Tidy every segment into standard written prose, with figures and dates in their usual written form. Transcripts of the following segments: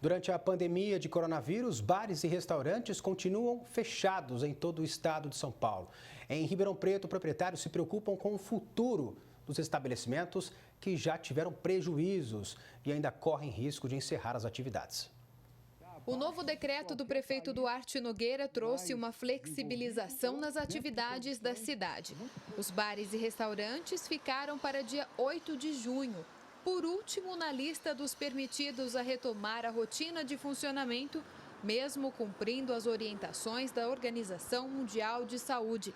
Durante a pandemia de coronavírus, bares e restaurantes continuam fechados em todo o estado de São Paulo. Em Ribeirão Preto, proprietários se preocupam com o futuro dos estabelecimentos que já tiveram prejuízos e ainda correm risco de encerrar as atividades. O novo decreto do prefeito Duarte Nogueira trouxe uma flexibilização nas atividades da cidade. Os bares e restaurantes ficaram para dia 8 de junho. Por último, na lista dos permitidos a retomar a rotina de funcionamento, mesmo cumprindo as orientações da Organização Mundial de Saúde.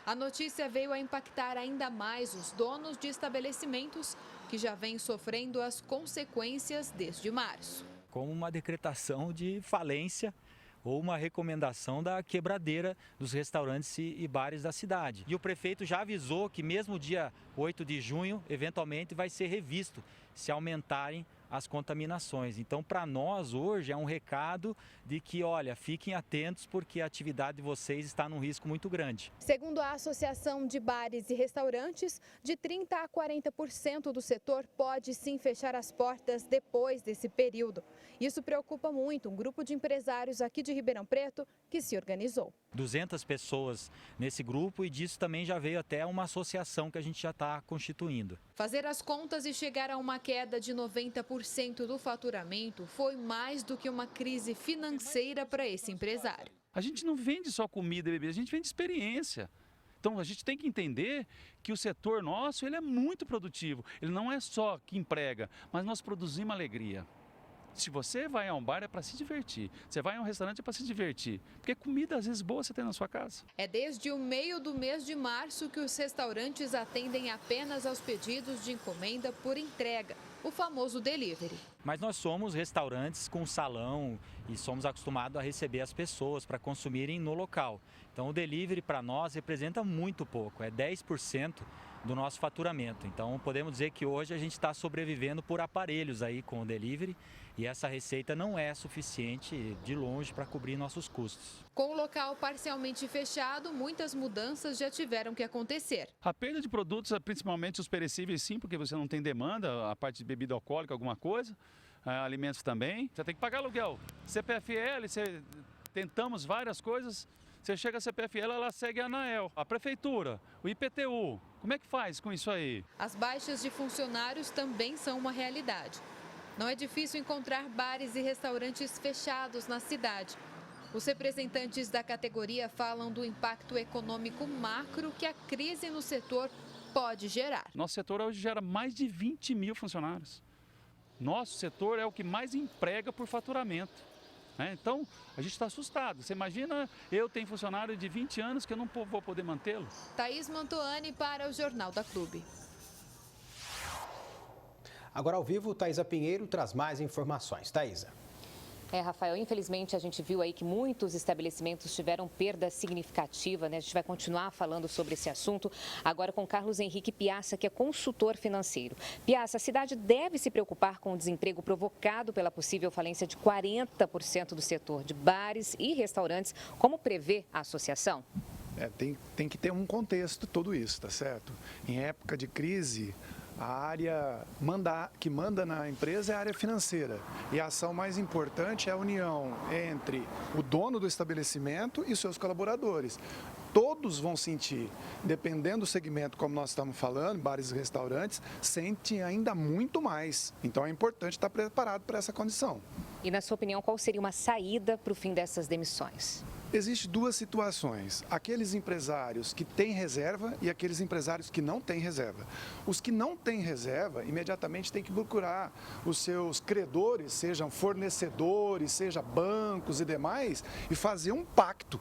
A notícia veio a impactar ainda mais os donos de estabelecimentos, que já vêm sofrendo as consequências desde março. Como uma decretação de falência ou uma recomendação da quebradeira dos restaurantes e bares da cidade. E o prefeito já avisou que mesmo dia 8 de junho, eventualmente vai ser revisto se aumentarem as contaminações. Então, para nós hoje é um recado de que, olha, fiquem atentos porque a atividade de vocês está num risco muito grande. Segundo a Associação de Bares e Restaurantes, de 30% a 40% do setor pode sim fechar as portas depois desse período. Isso preocupa muito um grupo de empresários aqui de Ribeirão Preto que se organizou. 200 pessoas nesse grupo e disso também já veio até uma associação que a gente já está constituindo. Fazer as contas e chegar a uma queda de 90% do faturamento foi mais do que uma crise financeira para esse empresário. A gente não vende só comida e bebida, a gente vende experiência. Então a gente tem que entender que o setor nosso ele é muito produtivo. Ele não é só que emprega, mas nós produzimos alegria. Se você vai a um bar é para se divertir, você vai a um restaurante é para se divertir, porque comida às vezes boa você tem na sua casa. É desde o meio do mês de março que os restaurantes atendem apenas aos pedidos de encomenda por entrega, o famoso delivery. Mas nós somos restaurantes com salão e somos acostumados a receber as pessoas para consumirem no local. Então o delivery para nós representa muito pouco, é 10% do nosso faturamento. Então podemos dizer que hoje a gente está sobrevivendo por aparelhos aí com o delivery e essa receita não é suficiente de longe para cobrir nossos custos. Com o local parcialmente fechado, muitas mudanças já tiveram que acontecer. A perda de produtos, principalmente os perecíveis, sim, porque você não tem demanda, a parte de bebida alcoólica, alguma coisa, alimentos também. Você tem que pagar aluguel, CPFL, tentamos várias coisas. Você chega a CPFL, ela segue a ANAEL, a prefeitura, o IPTU. Como é que faz com isso aí? As baixas de funcionários também são uma realidade. Não é difícil encontrar bares e restaurantes fechados na cidade. Os representantes da categoria falam do impacto econômico macro que a crise no setor pode gerar. Nosso setor hoje gera mais de 20 mil funcionários. Nosso setor é o que mais emprega por faturamento. Então, a gente está assustado. Você imagina, eu tenho funcionário de 20 anos que eu não vou poder mantê-lo? Thaís Mantoani para o Jornal da Clube. Agora ao vivo, Thaisa Pinheiro traz mais informações. Thaisa. Rafael, infelizmente a gente viu aí que muitos estabelecimentos tiveram perda significativa, né? A gente vai continuar falando sobre esse assunto agora com Carlos Henrique Piazza, que é consultor financeiro. Piazza, a cidade deve se preocupar com o desemprego provocado pela possível falência de 40% do setor de bares e restaurantes, como prevê a associação? Tem que ter um contexto tudo isso, tá certo? Em época de crise, a área que manda na empresa é a área financeira. E a ação mais importante é a união entre o dono do estabelecimento e seus colaboradores. Todos vão sentir, dependendo do segmento, como nós estamos falando, bares e restaurantes, sentem ainda muito mais. Então é importante estar preparado para essa condição. E na sua opinião, qual seria uma saída para o fim dessas demissões? Existem duas situações, aqueles empresários que têm reserva e aqueles empresários que não têm reserva. Os que não têm reserva, imediatamente têm que procurar os seus credores, sejam fornecedores, sejam bancos e demais, e fazer um pacto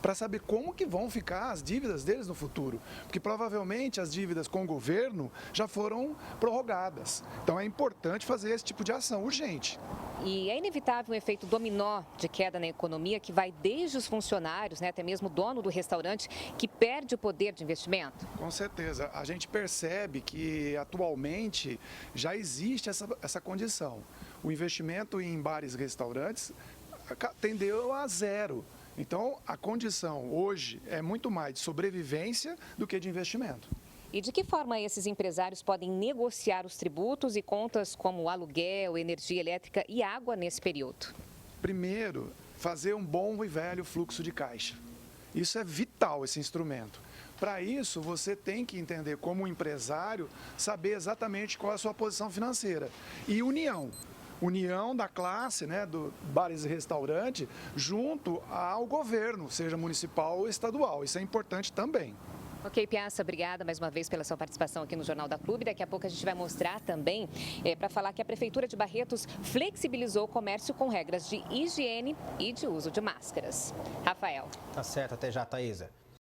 para saber como que vão ficar as dívidas deles no futuro, porque provavelmente as dívidas com o governo já foram prorrogadas. Então é importante fazer esse tipo de ação urgente. E é inevitável um efeito dominó de queda na economia que vai desde os funcionários, né, até mesmo o dono do restaurante, que perde o poder de investimento? Com certeza. A gente percebe que atualmente já existe essa condição. O investimento em bares e restaurantes tendeu a zero. Então, a condição hoje é muito mais de sobrevivência do que de investimento. E de que forma esses empresários podem negociar os tributos e contas como aluguel, energia elétrica e água nesse período? Primeiro, fazer um bom e velho fluxo de caixa. Isso é vital, esse instrumento. Para isso, você tem que entender como empresário, saber exatamente qual é a sua posição financeira. E união da classe, né, do bares e restaurante, junto ao governo, seja municipal ou estadual. Isso é importante também. Ok, Piazza, obrigada mais uma vez pela sua participação aqui no Jornal da Clube. Daqui a pouco a gente vai mostrar também, para falar que a Prefeitura de Barretos flexibilizou o comércio com regras de higiene e de uso de máscaras. Rafael. Tá certo, até já, Thaisa.